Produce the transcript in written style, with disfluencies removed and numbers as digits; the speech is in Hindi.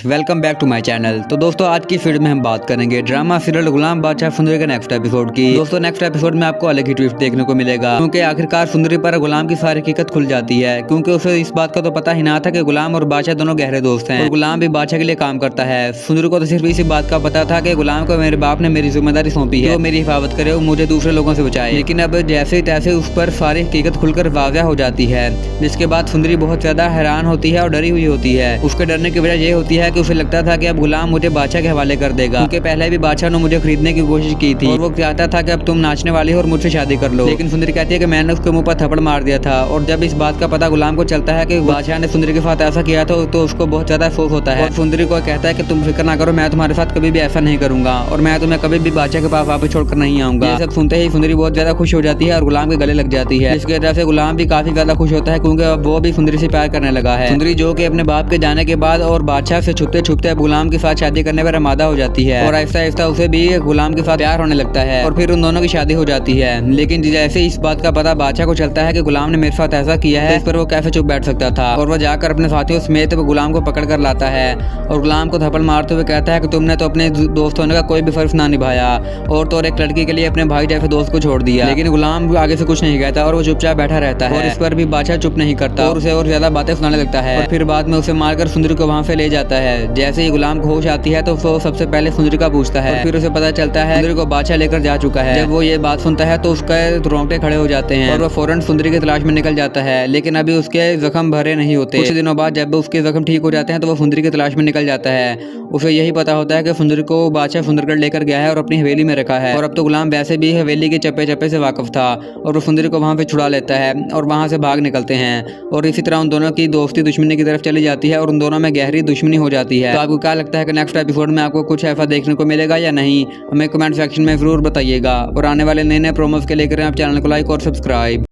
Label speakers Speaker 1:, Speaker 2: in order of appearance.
Speaker 1: Welcome back to my channel. तो दोस्तों आज की वीडियो में हम बात करेंगे ड्रामा सीरियल गुलाम बादशाह सुंदरी के नेक्स्ट एपिसोड की। दोस्तों नेक्स्ट एपिसोड में आपको अलग ही ट्विस्ट देखने को मिलेगा, क्योंकि आखिरकार सुंदरी पर गुलाम की सारी हकीकत खुल जाती है। क्योंकि उसे इस बात का तो पता ही ना था कि गुलाम और बादशाह दोनों गहरे दोस्त हैं और गुलाम भी बादशाह के लिए काम करता है। सुंदरी को तो सिर्फ इसी बात का पता था कि गुलाम को मेरे बाप ने मेरी जिम्मेदारी सौंपी है, वो मेरी हिफाजत करे, वो मुझे दूसरे लोगों से बचाए। लेकिन अब जैसे तैसे उस पर सारी हकीकत खुलकर वाज़ह हो जाती है, जिसके बाद सुंदरी बहुत ज्यादा हैरान होती है और डरी हुई होती है। उसके डरने की वजह ये होती है कि उसे लगता था कि अब गुलाम मुझे बादशाह के हवाले कर देगा, क्योंकि पहले भी बादशाह ने मुझे खरीदने की कोशिश की थी और वो चाहता था कि अब तुम नाचने वाली हो और मुझसे शादी कर लो। लेकिन सुंदरी कहती है कि मैंने उसके मुंह पर थप्पड़ मार दिया था। और जब इस बात का पता गुलाम को चलता है कि बादशाह ने सुंदरी के साथ ऐसा किया था तो उसको बहुत ज्यादा अफसोस होता है। और सुंदरी को कहता है कि तुम फिक्र ना करो, मैं तुम्हारे साथ कभी भी ऐसा नहीं करूंगा और मैं तुम्हें कभी भी बादशाह के पास वापस छोड़कर नहीं आऊंगा। ये सब सुनते ही सुंदरी बहुत ज्यादा खुश हो जाती है और गुलाम के गले लग जाती है, जिसकी वजह से गुलाम भी काफी ज्यादा खुश होता है, क्योंकि अब वो भी सुंदरी से प्यार करने लगा है। सुंदरी जो कि अपने बाप के जाने के बाद और बादशाह से छुपते छुपते गुलाम के साथ शादी करने पर आमादा हो जाती है और आहिस्ता आहिस्ता उसे भी गुलाम के साथ प्यार होने लगता है और फिर उन दोनों की शादी हो जाती है। लेकिन जैसे इस बात का पता बादशाह को चलता है कि गुलाम ने मेरे साथ ऐसा किया है, इस पर वो कैसे चुप बैठ सकता था और वो जाकर अपने साथियों समेत गुलाम को पकड़ कर लाता है और गुलाम को थप्पड़ मारते हुए कहता है कि तुमने तो अपने दोस्त होने का कोई भी फर्ज ना निभाया और तो एक लड़की के लिए अपने भाई जैसे दोस्त को छोड़ दिया। लेकिन गुलाम आगे से कुछ नहीं कहता और वो चुपचाप बैठा रहता है और इस पर भी बादशाह चुप नहीं करता और उसे और ज्यादा बातें सुनाने लगता है और फिर बाद में उसे मारकर सुंदरी को वहां से ले जाता है। जैसे ही गुलाम को होश आती है तो वो सबसे पहले सुंदरी का पूछता है और फिर उसे पता चलता है सुंदरी को बादशाह लेकर जा चुका है। जब वो ये बात सुनता है तो उसके रोंगटे खड़े हो जाते हैं और वो फौरन सुंदरी की तलाश में निकल जाता है। लेकिन अभी उसके जख्म भरे नहीं होते। कुछ दिनों बाद जब उसके जख्म ठीक हो जाते हैं तो वो सुंदरी की तलाश में निकल जाता है। उसे यही पता होता है कि सुंदरी को बादशाह सुंदरगढ़ लेकर गया है और अपनी हवेली में रखा है और अब तो गुलाम वैसे भी हवेली के चप्पे चप्पे से वाकिफ था और वो सुंदरी को वहां पे छुड़ा लेता है और वहां से भाग निकलते हैं और इसी तरह उन दोनों की दोस्ती दुश्मनी की तरफ चली जाती है और उन दोनों में गहरी दुश्मनी हो जाती है। तो आपको क्या लगता है कि नेक्स्ट एपिसोड में आपको कुछ ऐसा देखने को मिलेगा या नहीं? हमें कमेंट सेक्शन में जरूर बताइएगा और आने वाले नए नए प्रोमोस के लेकर आप चैनल को लाइक और सब्सक्राइब